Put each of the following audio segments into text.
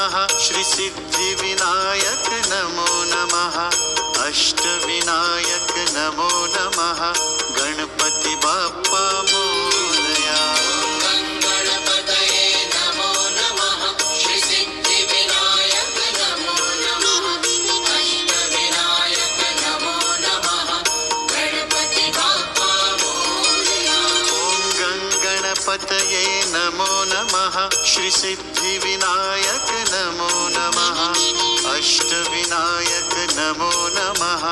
नमः श्री सिद्धि विनायक नमो नमः अष्टविनायक नमो नमः गणपति बाप्पा मोरया गणपतये नमो नमः श्री सिद्धि विनायक नमो नमः अष्टविनायक नमो नमः गणपति बाप्पा मोरया ओम गणपतये नमो नमः श्री सिद्धि विनायक नमो नमः अष्टविनायक नमो नमः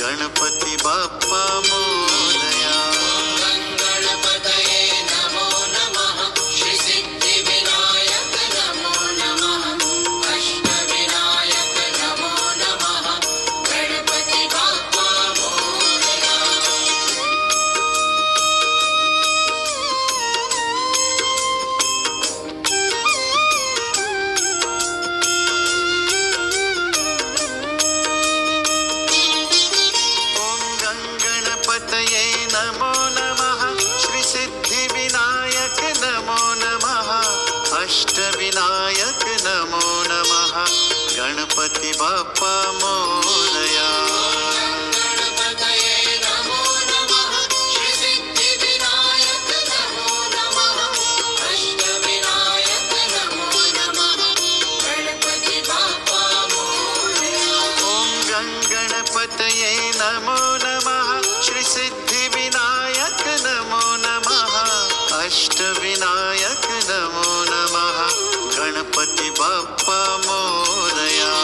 गणपति बाप्पा मोरया गणपतये नमो नमः श्री सिद्धि विनायक नमो नमः अष्टविनायक नमो नमः गणपति बाप्पा मोरया ओम गणपतये नमो नमः श्री सिद्धि विनायक नमो नमः अष्टविनायक नमो नमः गणपति बाप्पा मोरया गणपतये नमो नमः श्री सिद्धि विनायक नमो नमः अष्टविनायक नमो नमः गणपति बाप्पा मोरया ओम गणपतये नमो नमः श्री सिद्धि विनायक नमो नमः अष्टविनायक नमो नमः गणपति बाप्पा मोरया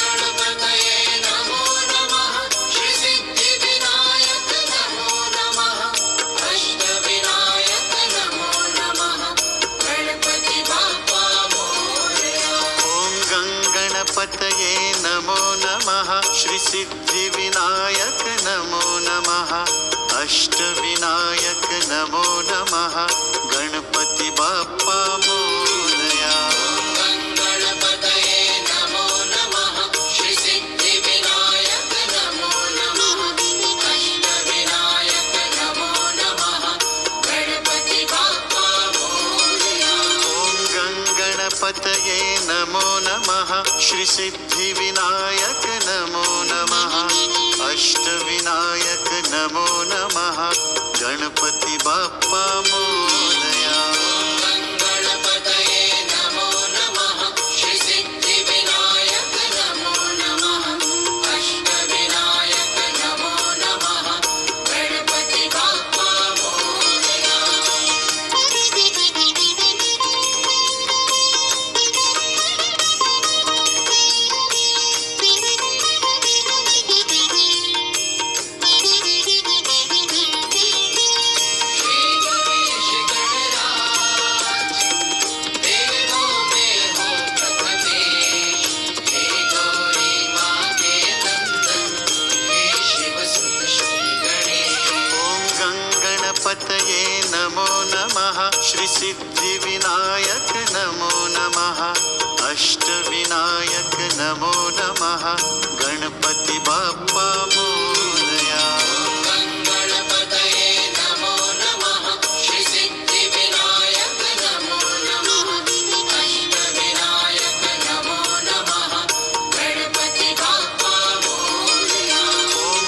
गणपतये नमो नमः श्री सिद्धि विनायक नमो नमः अष्टविनायक नमो नमः गणपति बाप्पा मोरया ओम गणपतये नमो नमः श्री सिद्धि विनायक नमो नमः अष्टविनायक नमो नमः गणपति बाप्पा मोरया गणपतये नमो नमः श्री सिद्धि विनायक नमो नमः अष्टविनायक नमो नमः गणपति बाप्पा मोरया ओम गणपतये नमो नमः श्री सिद्धि विनायक नमो नमः अष्टविनायक नमो नमः गणपति बाप्पा मोरया गणपतये नमो नमः श्री सिद्धि विनायक नमो नमः अष्टविनायक नमो नमः गणपति बाप्पा मोरया श्री गणेश गणराज देवों में हो प्रथमेश हे गौरी माँ के नंदन हे शिव सुत श्री गणेश ओम गणपतये नमो नमः श्री सिद्धि विनायक नमो नमः अष्टविनायक नमो नमः गणपति बाप्पा मोरया गणपतये नमो नमः श्री सिद्धि विनायक नमो नमः अष्टविनायक नमो नमः गणपति बाप्पा मोरया ओम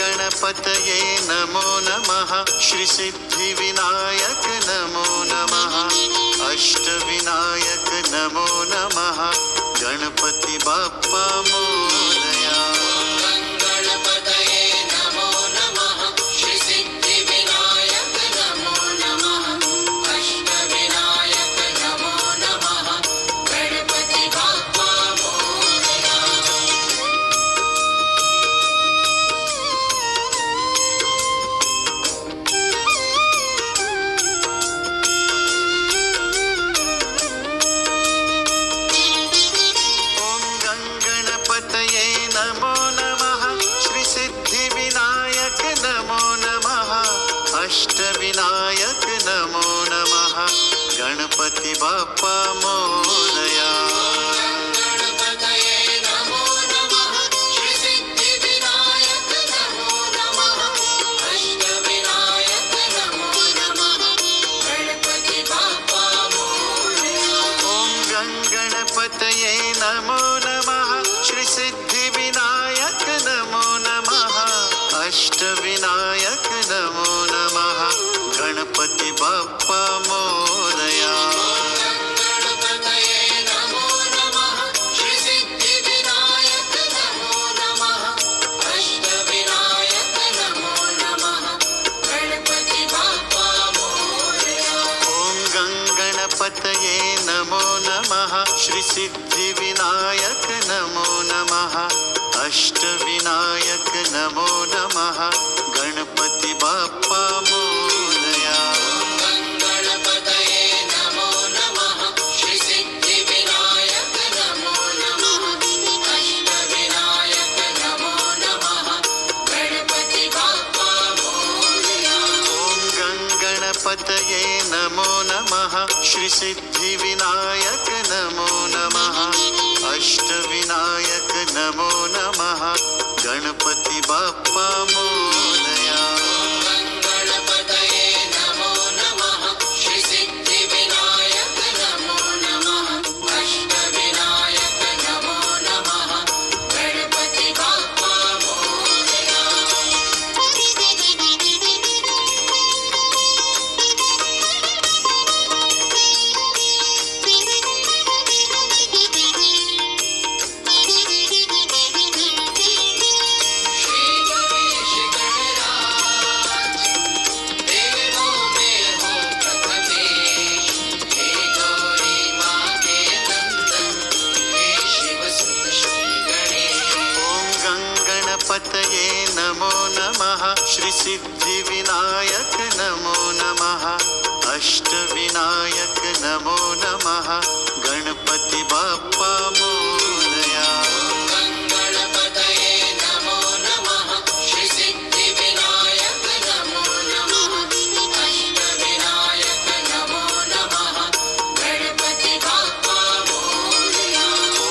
गणपतये नमो नमः श्री सिद्धि विनायक नमो नमः अष्टविनायक नमो नमः गणपति बाप्पा मोरया गणपतये नमो नमः श्री सिद्धि विनायक नमो नमः अष्टविनायक नमो नमः गणपति बाप्पा मोरया ओम गणपतये नमो नमः श्री सिद्धि विनायक नमो नमः अष्टविनायक नमो नमः गणपति बाप्पा मोरया गणपतये नमो नमः श्री सिद्धि विनायक नमो नमः अष्टविनायक नमो नमः गणपति बाप्पा मोरया गणपतये नमो नमः श्री सिद्धिविनायक नमो नमः अष्टविनायक नमो नमः गणपति बाप्पा मोरया गणपतये नमो नमः श्री सिद्धिविनायक नमो नमः अष्टविनायक नमो नमः गणपति बाप्पा मोरया ॐ गणपतये नमो नमः श्री सिद्धिविनायक नमो नमः अष्टविनायक नमो नमः गणपति बाप्पा मोरया गणपतये नमो नमः श्री सिद्धिविनायक नमो नमः अष्टविनायक नमो नमः गणपति बाप्पा मोरया ॐ गणपतये नमो नमः श्री सिद्धिविनायक नमो नमः अष्टविनायक नमो नमः गणपति बाप्पा मोरया गणपतये नमो नमः श्री सिद्धिविनायक नमो नमः अष्टविनायक नमो नमः गणपति बाप्पा मोरया श्री गणेश गणराज देवों में हो प्रथमेश हे गौरी माँ के नंदन हे शिव सुत श्री गणेश ॐ गणपतये नमो नमः श्री सिद्धिविनायक नमो नमः अष्टविनायक नमो नमः गणपति बाप्पा मोरया गणपतये नमो नमः श्री सिद्धिविनायक नमो नमः अष्टविनायक नमो नमः गणपति बाप्पा मोरया ॐ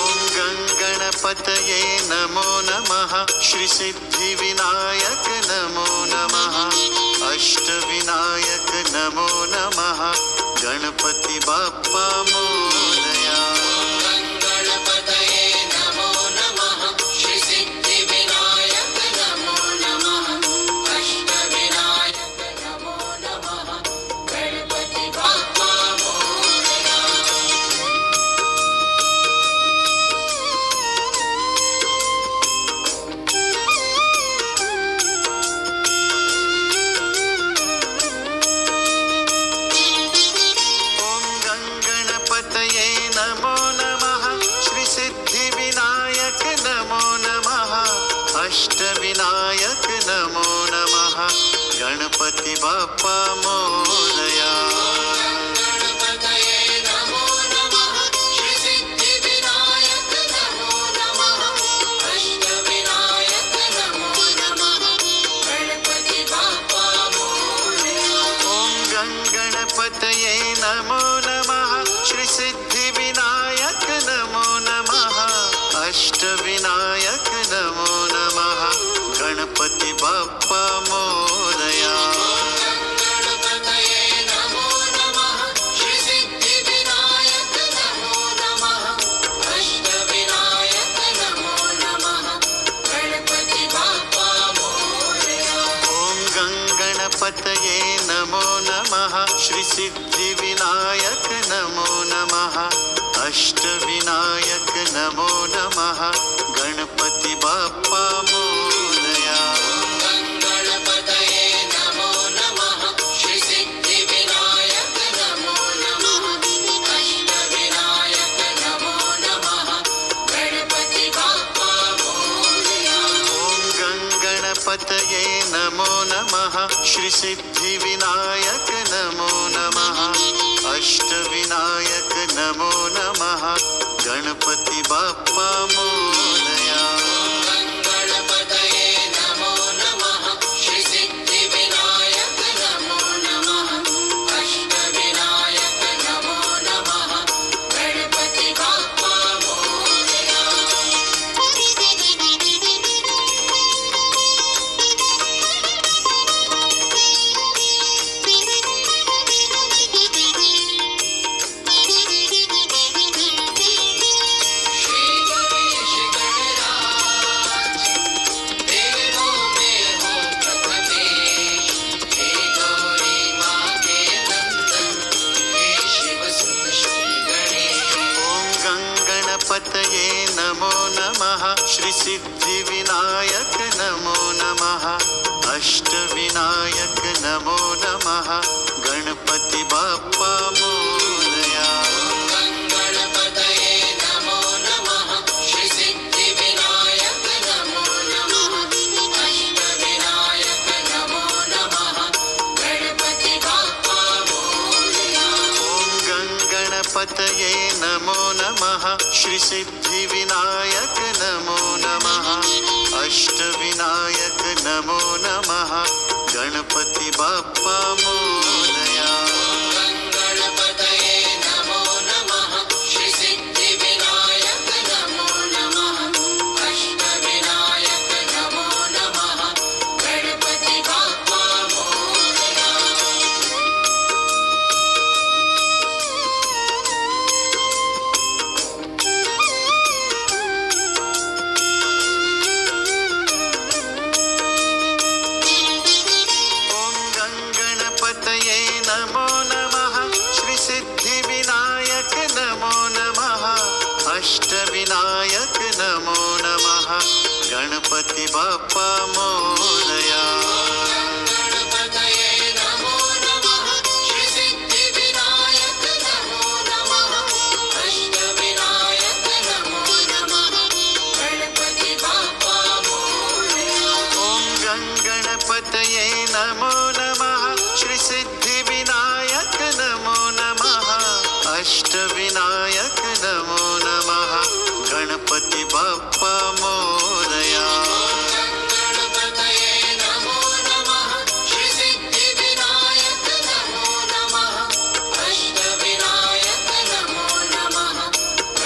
गणपतये नमो नमः श्री सिद्धिविनायक नमो नमः अष्टविनायक नमो नमः गणपति बाप्पा मोरया गणपतये नमो नमः श्री सिद्धिविनायक नमो नमः अष्टविनायक नमो नमः गणपति बाप्पा मोरया ॐ गणपतये नमो नमः श्री सिद्धिविनायक नमो नमः अष्टविनायक नमो नमः गणपति बाप्पा मोरया गणपतये नमो नमः श्री सिद्धिविनायक नमो नमः अष्टविनायक नमो नमः गणपति बाप्पा मोरया ॐ गणपतये नमो नमः श्री सिद्धिविनायक नमो नमः अष्टविनायक नमो नमः गणपति बाप्पा मोरया गणपतये नमो नमः श्री सिद्धिविनायक नमो नमः अष्टविनायक नमो नमः गणपति बाप्पा मोरया ॐ गणपतये नमो नमः श्री सिद्धिविनायक नमो नमः अष्टविनायक नमो नमः गणपति बाप्पा मोरया गणपतये नमो नमः श्री सिद्धिविनायक नमो नमः अष्टविनायक नमो नमः गणपति बाप्पा मोरया ॐ गणपतये नमो नमः श्री सिद्धिविनायक नमो नमः अष्टविनायक नमो नमः गणपति बाप्पा मोरया गणपतये नमो नमः श्री सिद्धिविनायक नमो नमः अष्टविनायक नमो नमः गणपति बाप्पा मोरया नमः श्री सिद्धिविनायक नमो नमः अष्टविनायक नमो नमः गणपति बाप्पा मोरया गणपतये नमो नमः श्री सिद्धिविनायक नमो नमः अष्टविनायक नमो नमः गणपति बाप्पा मोरया ॐ गणपतये नमो नमः श्री सिद्धिविनायक नमो नमः अष्टविनायक नमो नमः गणपति बाप्पा मोरया गणपतये नमो नमः श्री सिद्धिविनायक नमो नमः अष्टविनायक नमो नमः गणपति बाप्पा मोरया ॐ गणपतये नमो नमः श्री सिद्धिविनायक नमो नमः अष्टविनायक नमो नमः गणपति बाप्पा मोरया गणपतये नमो नमः श्री सिद्धिविनायक नमो नमः अष्टविनायक नमो नमः गणपति बाप्पा मोरया ॐ गणपतये नमो नमः श्री सिद्धिविनायक नमो नमः अष्टविनायक नमो नमः गणपति बाप्पा मोरया गणपतये नमो नमः श्री सिद्धिविनायक नमो नमः अष्टविनायक नमो नमः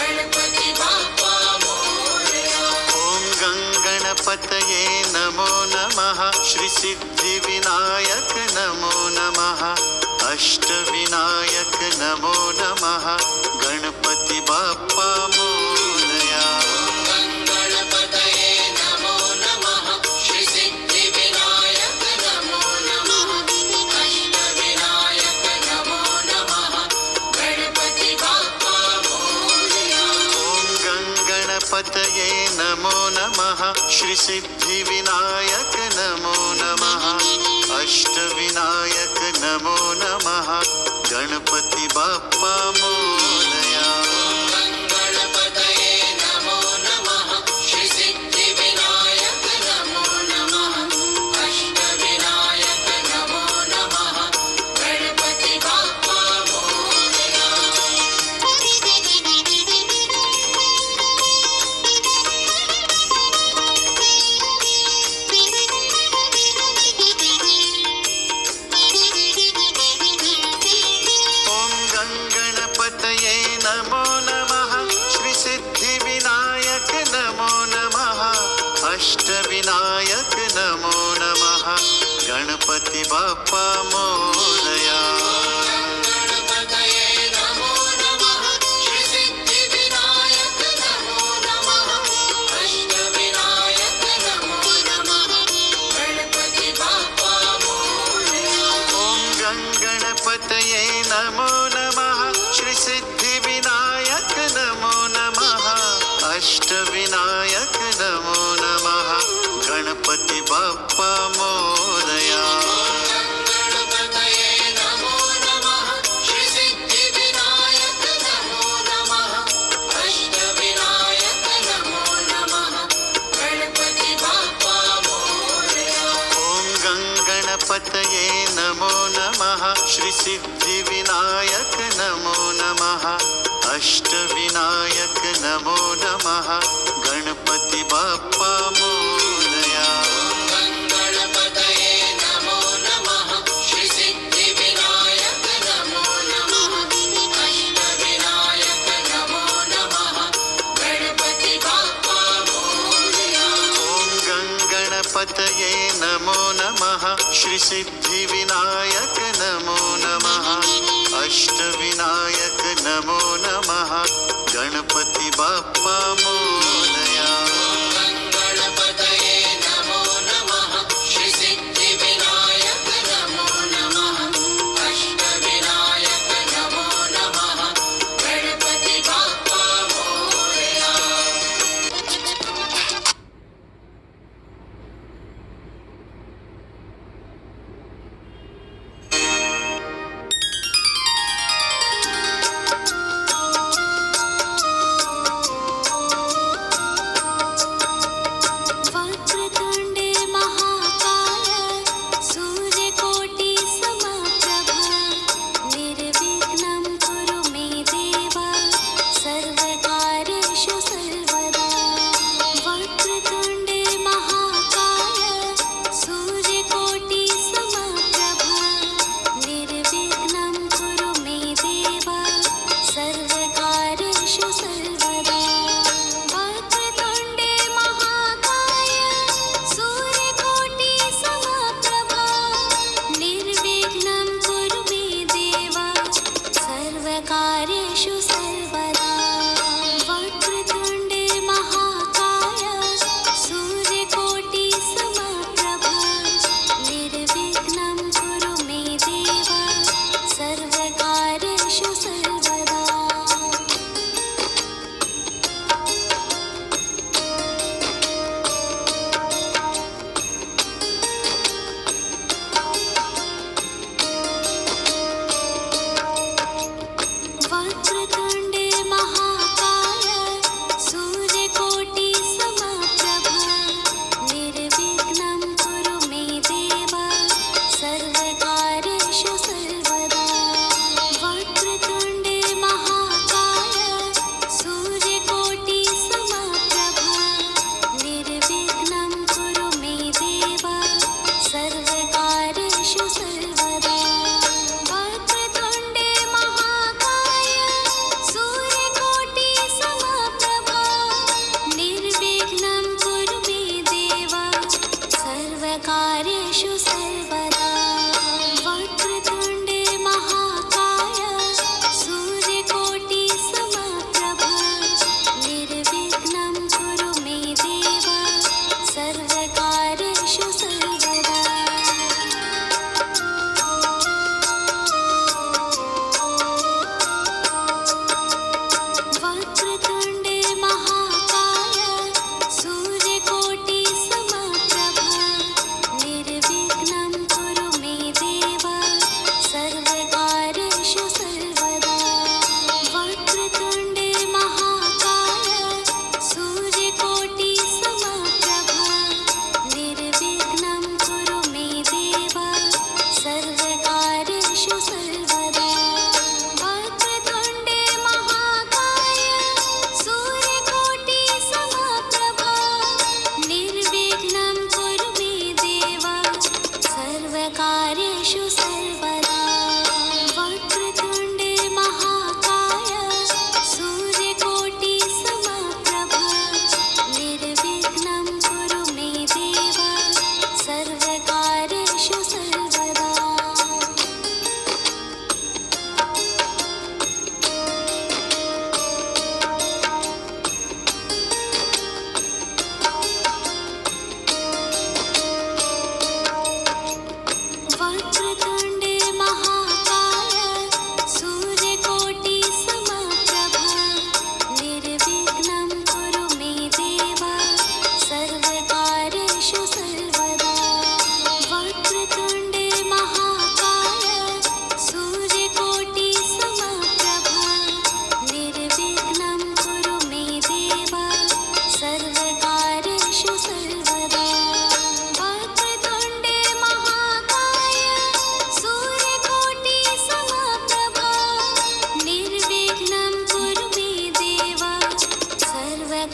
गणपति बाप्पा मोरया ॐ गणपतये नमो नमः श्री सिद्धिविनायक नमो नमः अष्टविनायक नमो नमः गणपति बाप्पा मोरया गणपतये नमो नमः श्री सिद्धिविनायक नमो नमः अष्टविनायक नमो नमः गणपति बाप्पा मोरया ॐ गणपतये नमो नमः श्री सिद्धिविनायक नमो नमः अष्टविनायक नमो नमः गणपति बाप्पा मोरया गणपतये नमो नमः श्री सिद्धिविनायक नमो नमः अष्टविनायक नमो नमः गणपति बाप्पा मोरया ॐ गणपतये नमो नमः श्री सिद्धिविनायक नमो नमः अष्टविनायक नमो नमः गणपति बाप्पा मोरया गणपतये नमो नमः श्री सिद्धिविनायक नमो नमः अष्टविनायक नमो नमः गणपति बाप्पा मोरया ॐ गणपतये नमो नमः श्री सिद्धिविनायक नमो नमः अष्टविनायक नमो नमः गणपति बाप्पा मोरया गणपतये नमो नमः श्री सिद्धिविनायक नमो नमः अष्टविनायक नमो नमः गणपति बाप्पा मोरया ॐ गणपतये नमो नमः श्री सिद्धिविनायक नमो नमः अष्टविनायक नमो नमः गणपति बाप्पा मोरया गणपतये नमो नमः श्री सिद्धिविनायक नमो नमः अष्टविनायक नमो नमः गणपति बाप्पा मोरया ॐ गणपतये नमो नमः श्री सिद्धिविनायक नमो नमः अष्टविनायक नमो नमः गणपति बाप्पा मोरया गणपतये नमो नमः श्री सिद्धिविनायक नमो नमः अष्टविनायक नमो नमः गणपति बाप्पा मोरया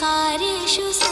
कार्येषु